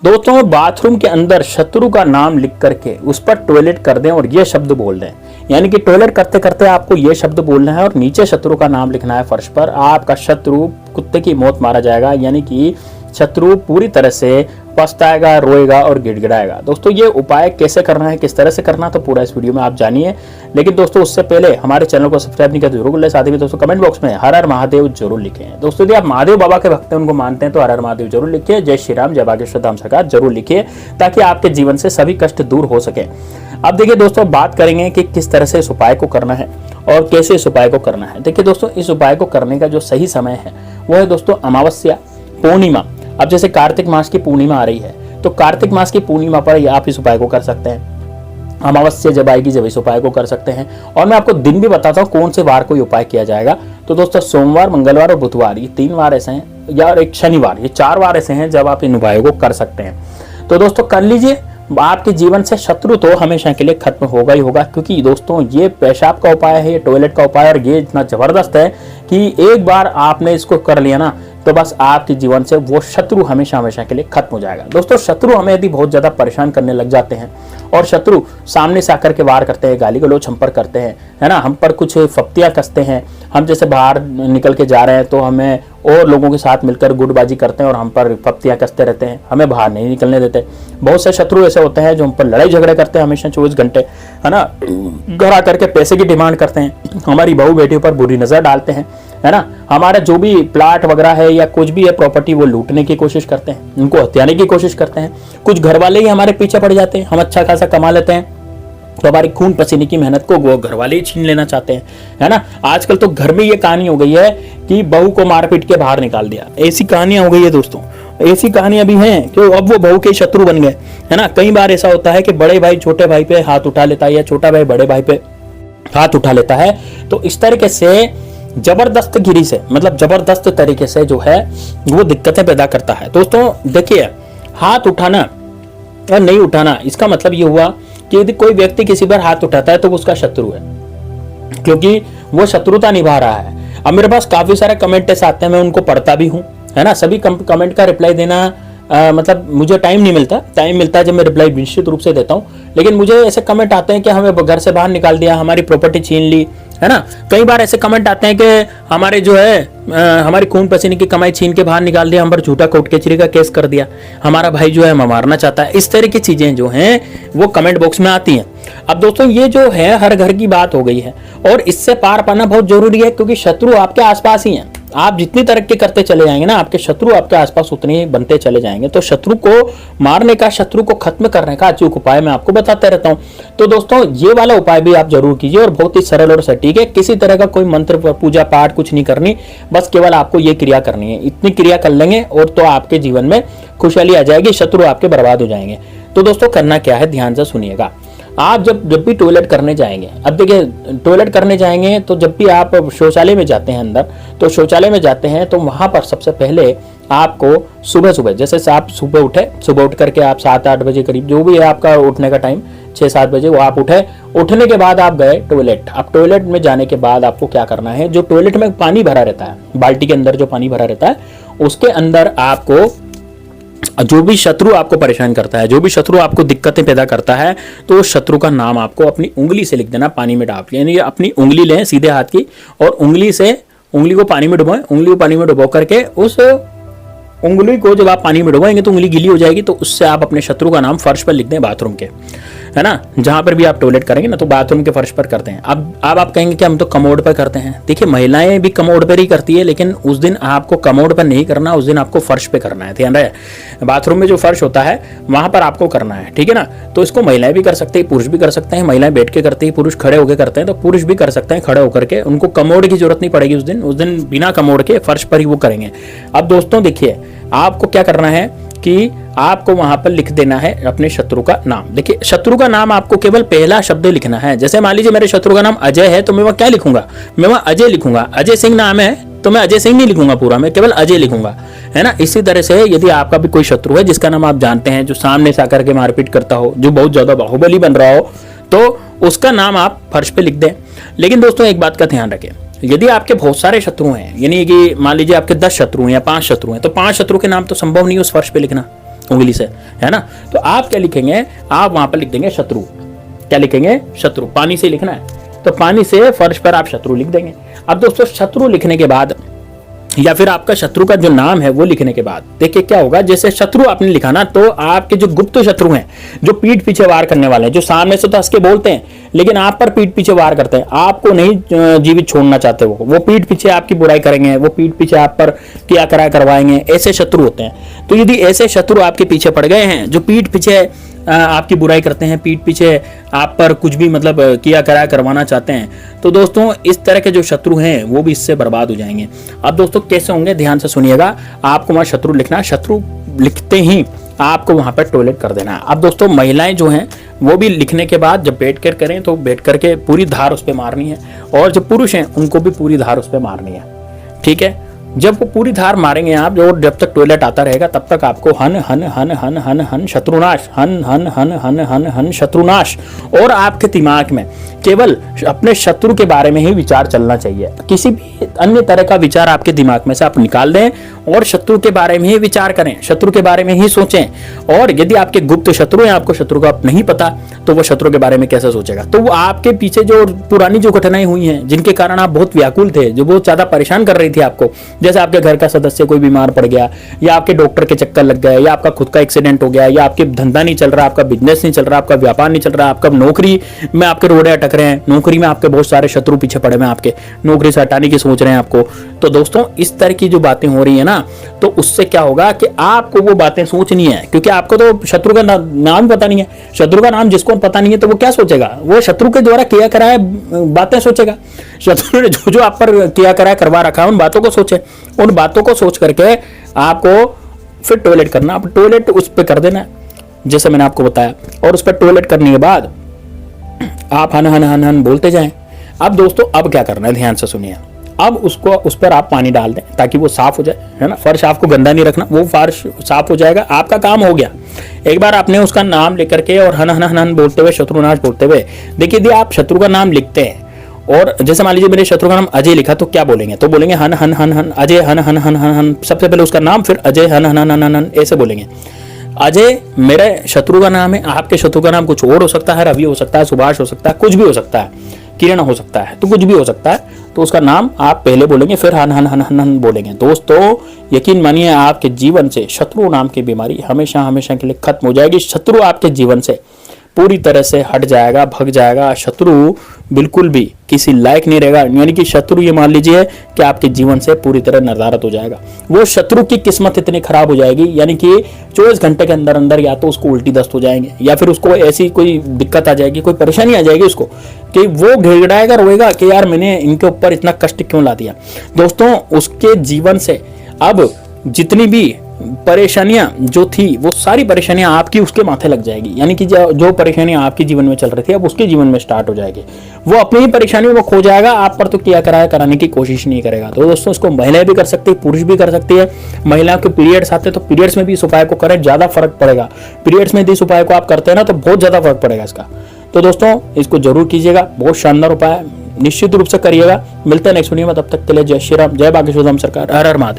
दोस्तों बाथरूम के अंदर शत्रु का नाम लिख करके उस पर टॉयलेट कर दें और ये शब्द बोल दें, यानी कि टॉयलेट करते करते आपको ये शब्द बोलना है और नीचे शत्रु का नाम लिखना है फर्श पर। आपका शत्रु कुत्ते की मौत मारा जाएगा, यानी कि शत्रु पूरी तरह से पछताएगा, रोएगा और गिड़गिड़ाएगा। दोस्तों ये उपाय कैसे करना है, किस तरह से करना है, तो पूरा इस वीडियो में आप जानिए। लेकिन दोस्तों उससे पहले हमारे चैनल को सब्सक्राइब नहीं करते जरूर कर ले। साथ ही दोस्तों कमेंट बॉक्स में हर हर महादेव जरूर लिखें। दोस्तों यदि आप महादेव बाबा के भक्त हैं, उनको मानते हैं, तो हर हर महादेव जरूर लिखिए। जय श्री राम, जय बागेश्वर धाम सरकार जरूर लिखिए, ताकि आपके जीवन से सभी कष्ट दूर हो सके। अब देखिए दोस्तों, बात करेंगे कि किस तरह से इस उपाय को करना है और कैसे इस उपाय को करना है। देखिए दोस्तों, इस उपाय को करने का जो सही समय है वो है दोस्तों अमावस्या, पूर्णिमा। अब जैसे कार्तिक मास की पूर्णिमा आ रही है, तो कार्तिक मास की पूर्णिमा पर आप इस उपाय को कर सकते हैं। अमावस्या जब आएगी जब इस उपाय को कर सकते हैं। और मैं आपको दिन भी बताता हूँ कौन से वार को ये उपाय किया जाएगा। तो दोस्तों सोमवार, मंगलवार और बुधवार, ये 3 वार ऐसे हैं, या एक शनिवार, ये 4 वार ऐसे हैं जब आप इन उपायों को कर सकते हैं। तो दोस्तों कर लीजिए। आपके जीवन से शत्रु तो हमेशा के लिए खत्म होगा ही होगा, क्योंकि दोस्तों ये पेशाब का उपाय है, ये टॉयलेट का उपाय, और ये इतना जबरदस्त है कि एक बार आपने इसको कर लिया ना, तो बस आपके जीवन से वो शत्रु हमेशा हमेशा के लिए खत्म हो जाएगा। दोस्तों शत्रु हमें यदि बहुत ज्यादा परेशान करने लग जाते हैं और शत्रु सामने से आकर के वार करते हैं, गाली गलौज हम पर करते हैं, है ना, हम पर कुछ फप्तियां कसते हैं, हम जैसे बाहर निकल के जा रहे हैं तो हमें और लोगों के साथ मिलकर गुटबाजी करते हैं और हम पर फप्तियां कसते रहते हैं, हमें बाहर नहीं निकलने देते। बहुत से शत्रु ऐसे होते हैं जो हम पर लड़ाई झगड़े करते हैं हमेशा 24 घंटे, है ना, घर आकर के पैसे की डिमांड करते हैं, हमारी बहू बेटियों पर बुरी नजर डालते हैं, है ना, हमारा जो भी प्लाट वगैरह है या कुछ भी है प्रॉपर्टी वो लूटने की कोशिश करते हैं, उनको हत्याने की कोशिश करते हैं। कुछ घर वाले ही हमारे पीछे पड़ जाते हैं, हम अच्छा खासा कमा लेते हैं तो हमारी खून पसीने की मेहनत को वो घर वाले ही छीन लेना चाहते हैं, है ना। आजकल तो घर में ये कहानी हो गई है कि बहू को मार पीट के बाहर निकाल दिया, ऐसी कहानियां हो गई है दोस्तों। ऐसी कहानियां भी हैं कि अब वो बहू के शत्रु बन गए, है ना। कई बार ऐसा होता है कि बड़े भाई छोटे भाई पे हाथ उठा लेता है या छोटा भाई बड़े भाई पे हाथ उठा लेता है। तो इस तरीके से जबरदस्त गिरी से, मतलब जबरदस्त तरीके से जो है वो दिक्कतें पैदा करता है। दोस्तों देखिए, हाथ उठाना और नहीं उठाना, इसका मतलब ये हुआ कि यदि कोई व्यक्ति किसी पर हाथ उठाता है तो वो उसका शत्रु है, क्योंकि वो शत्रुता निभा रहा है। अब मेरे पास काफी सारे कमेंट ऐसे आते हैं, मैं उनको पढ़ता भी हूँ, है ना। सभी कमेंट का रिप्लाई देना मतलब मुझे टाइम नहीं मिलता, टाइम मिलता है जब मैं रिप्लाई निश्चित रूप से देता हूँ। लेकिन मुझे ऐसे कमेंट आते हैं कि हमें घर से बाहर निकाल दिया, हमारी प्रॉपर्टी छीन ली, है ना। कई बार ऐसे कमेंट आते हैं कि हमारे जो है हमारी खून पसीने की कमाई छीन के बाहर निकाल दिया, हम पर झूठा कोर्ट कचहरी का केस कर दिया, हमारा भाई जो है हमें मारना चाहता है। इस तरह की चीजें जो हैं वो कमेंट बॉक्स में आती हैं। अब दोस्तों ये जो है हर घर की बात हो गई है और इससे पार पाना बहुत जरूरी है, क्योंकि शत्रु आपके आसपास ही हैं। आप जितनी तरक्की करते चले जाएंगे ना, आपके शत्रु आपके आसपास उतने ही बनते चले जाएंगे। तो शत्रु को मारने का, शत्रु को खत्म करने का अचूक उपाय मैं आपको बताते रहता हूं। तो दोस्तों ये वाला उपाय भी आप जरूर कीजिए और बहुत ही सरल और सटीक है। किसी तरह का कोई मंत्र पूजा पाठ कुछ नहीं करनी, बस केवल आपको ये क्रिया करनी है। इतनी क्रिया कर लेंगे और तो आपके जीवन में खुशहाली आ जाएगी, शत्रु आपके बर्बाद हो जाएंगे। तो दोस्तों करना क्या है, ध्यान से सुनिएगा। आप जब भी टॉयलेट करने जाएंगे, अब देखिए टॉयलेट करने जाएंगे तो जब भी आप शौचालय में जाते हैं अंदर, तो शौचालय में जाते हैं तो वहां पर सबसे पहले आपको सुबह सुबह, जैसे आप सुबह उठे, सुबह उठ करके आप 7-8 बजे करीब, जो भी है आपका उठने का टाइम 6-7 बजे, वो आप उठे। उठने के बाद आप गए टॉयलेट। अब टॉयलेट में जाने के बाद आपको क्या करना है, जो टॉयलेट में पानी भरा रहता है, बाल्टी के अंदर जो पानी भरा रहता है, उसके अंदर आपको जो भी शत्रु आपको परेशान करता है, जो भी शत्रु आपको दिक्कतें पैदा करता है, तो उस शत्रु का नाम आपको अपनी उंगली से लिख देना पानी में डाल के। यानी अपनी उंगली लें सीधे हाथ की और उंगली को पानी में डुबोएं। उंगली को पानी में डुबो करके उस उंगली को जब आप पानी में डुबाएंगे तो उंगली गीली हो जाएगी, तो उससे आप अपने शत्रु का नाम फर्श पर लिख दें, बाथरूम के, है ना, जहां पर भी आप टॉयलेट करेंगे ना, तो बाथरूम के फर्श पर करते हैं। अब आप कहेंगे कि हम तो कमोड पर करते हैं। देखिए महिलाएं भी कमोड पर ही करती है, लेकिन उस दिन आपको कमोड पर नहीं करना, उस दिन आपको फर्श पे करना है। ध्यान रहे, बाथरूम में जो फर्श होता है वहां पर आपको करना है, ठीक है ना। तो इसको महिलाएं भी कर सकते हैं, पुरुष भी कर सकते हैं। महिलाएं बैठ के करती है, पुरुष खड़े होकर करते हैं, तो पुरुष भी कर सकते हैं खड़े होकर के। उनको कमोड की जरूरत नहीं पड़ेगी उस दिन बिना कमोड के फर्श पर ही वो करेंगे। अब दोस्तों देखिए, आपको क्या करना है कि आपको वहां पर लिख देना है अपने शत्रु का नाम। देखिए शत्रु का नाम आपको केवल पहला शब्द लिखना है। जैसे मान लीजिए मेरे शत्रु का नाम अजय है, तो मैं वह क्या लिखूंगा, मैं वह अजय लिखूंगा। अजय सिंह नाम है तो मैं अजय सिंह नहीं लिखूंगा पूरा, मैं केवल अजय लिखूंगा, है ना। इसी तरह से यदि आपका भी कोई शत्रु है जिसका नाम आप जानते हैं, जो सामने से आकर के मारपीट करता हो, जो बहुत ज्यादा बाहुबली बन रहा हो, तो उसका नाम आप फर्श पे लिख दें। लेकिन दोस्तों एक बात का ध्यान रखें, यदि आपके बहुत सारे शत्रु हैं, यानी कि मान लीजिए आपके 10 शत्रु हैं या 5 शत्रु हैं, तो 5 शत्रु के नाम तो संभव नहीं उस फर्श पे लिखना, उंगली से, है ना। तो आप क्या लिखेंगे, आप वहां पर लिख देंगे शत्रु। क्या लिखेंगे, शत्रु। पानी से लिखना है तो पानी से फर्श पर आप शत्रु लिख देंगे। अब दोस्तों शत्रु लिखने के बाद या फिर आपका शत्रु का जो नाम है वो लिखने के बाद देखिए क्या होगा, जैसे शत्रु आपने लिखा ना, तो आपके जो गुप्त शत्रु हैं, जो पीठ पीछे वार करने वाले हैं, जो सामने से तो हंस के बोलते हैं लेकिन आप पर पीठ पीछे वार करते हैं, आपको नहीं जीवित छोड़ना चाहते, वो पीठ पीछे आपकी बुराई करेंगे, वो पीठ पीछे आप पर क्या करा करवाएंगे, ऐसे शत्रु होते हैं। तो यदि ऐसे शत्रु आपके पीछे पड़ गए हैं, जो पीठ पीछे आपकी बुराई करते हैं, पीठ पीछे आप पर कुछ भी मतलब किया करा करवाना चाहते हैं, तो दोस्तों इस तरह के जो शत्रु हैं वो भी इससे बर्बाद हो जाएंगे। अब दोस्तों कैसे होंगे, ध्यान से सुनिएगा। आपको वहां शत्रु लिखना है, शत्रु लिखते ही आपको वहां पर टॉयलेट कर देना है। अब दोस्तों महिलाएं जो हैं वो भी लिखने के बाद जब बैठ कर करें तो बैठ करके पूरी धार उस पर मारनी है, और जो पुरुष हैं उनको भी पूरी धार उस पर मारनी है, ठीक है। जब वो पूरी धार मारेंगे आप, और जब तक टॉयलेट आता रहेगा तब तक आपको हन हन हन हन हन हन शत्रुनाश, हन हन हन हन हन हन शत्रुनाश, और आपके दिमाग में केवल अपने शत्रु के बारे में ही विचार चलना चाहिए। किसी भी अन्य तरह का विचार आपके दिमाग में से आप निकाल दें और शत्रु के बारे में ही विचार करें, शत्रु के बारे में ही सोचें। और यदि आपके गुप्त शत्रु हैं, आपको शत्रु का नहीं पता, तो वो शत्रु के बारे में कैसे सोचेगा। तो वो आपके पीछे जो पुरानी जो घटनाएं हुई हैं, जिनके कारण आप बहुत व्याकुल थे, जो बहुत ज्यादा परेशान कर रही थी आपको, जैसे आपके घर का सदस्य कोई बीमार पड़ गया, या आपके डॉक्टर के चक्कर लग गए, या आपका खुद का एक्सीडेंट हो गया, या आपके धंधा नहीं चल रहा, आपका बिजनेस नहीं चल रहा, आपका व्यापार नहीं चल रहा, आपका नौकरी में आपके रोड़े अटक रहे हैं, नौकरी में आपके बहुत सारे शत्रु पीछे पड़े हैं, आपके नौकरी से हटाने की सोच रहे हैं आपको। तो दोस्तों इस तरह की जो बातें हो रही है ना, तो उससे क्या होगा कि आपको वो बातें सोचनी है, क्योंकि आपको तो शत्रु का नाम पता नहीं है। शत्रु का नाम जिसको पता नहीं है तो वो क्या सोचेगा, वो शत्रु के द्वारा किया कराए बातें सोचेगा। शत्रु ने जो जो आप पर किया कराए करवा रखा है उन बातों को सोचे, उन बातों को सोच करके आपको फिर टॉयलेट करना। अब टॉयलेट उस पर कर देना है जैसे मैंने आपको बताया, और उस पर टॉयलेट करने के बाद आप हन हन हन हन बोलते जाएं। अब दोस्तों अब क्या करना है, ध्यान से सुनिए। अब उसको उस पर आप पानी डाल दें ताकि वो साफ हो जाए, है ना। फर्श आपको गंदा नहीं रखना, वो फर्श साफ हो जाएगा, आपका काम हो गया। एक बार आपने उसका नाम लेकर के और हन हन हन हन बोलते हुए, शत्रुनाश बोलते हुए, देखिए यदि आप शत्रु का नाम लिखते हैं और जैसे मान लीजिए मेरे शत्रु का नाम अजय लिखा, तो क्या बोलेंगे, तो बोलेंगे हन हन हन हन अजय, हन हन हन हन हन, सबसे पहले उसका नाम, फिर अजय, हन हन हन हन हन, ऐसे बोलेंगे। अजय मेरे शत्रु का नाम है, आपके शत्रु का नाम कुछ और हो सकता है, रवि हो सकता है, सुभाष हो सकता है, कुछ भी हो सकता है, किरण हो सकता है, तो कुछ भी हो सकता है। तो उसका नाम आप पहले बोलेंगे, फिर हन हन हन हन हन बोलेंगे। दोस्तों यकीन मानिए आपके जीवन से शत्रु नाम की बीमारी हमेशा हमेशा के लिए खत्म हो जाएगी। शत्रु आपके जीवन से पूरी तरह से हट जाएगा, भग जाएगा। शत्रु बिल्कुल भी किसी लायक नहीं रहेगा, यानी कि शत्रु ये मान लीजिए कि आपके जीवन से पूरी तरह नदारद हो जाएगा। वो शत्रु की किस्मत इतनी खराब हो जाएगी, यानी कि 24 घंटे के अंदर अंदर या तो उसको उल्टी दस्त हो जाएंगे, या फिर उसको ऐसी कोई दिक्कत आ जाएगी, कोई परेशानी आ जाएगी उसको, कि वो गिड़गिड़ाएगा, रोएगा कि यार मैंने इनके ऊपर इतना कष्ट क्यों ला दिया। दोस्तों उसके जीवन से अब जितनी भी परेशानियां जो थी, वो सारी परेशानियां आपकी उसके माथे लग जाएगी, यानी कि जो परेशानियां आपके जीवन में चल रही थी अब उसके जीवन में स्टार्ट हो जाएगी। वो अपनी ही परेशानी में खो जाएगा, आप पर तो किया कराया कराने की कोशिश नहीं करेगा। तो दोस्तों इसको महिलाएं भी कर सकती है, पुरुष भी कर सकती है। महिलाओं के पीरियड्स आते हैं तो पीरियड्स में भी इस उपाय को करें, ज्यादा फर्क पड़ेगा। पीरियड्स में इस उपाय को आप करते हैं ना तो बहुत ज्यादा फर्क पड़ेगा इसका। तो दोस्तों इसको जरूर कीजिएगा, बहुत शानदार उपाय है, निश्चित रूप से करिएगा। मिलते हैं नेक्स्ट वीडियो में, तब तक के लिए जय श्री राम, जय बागेश्वर धाम सरकार, हर हर महादेव।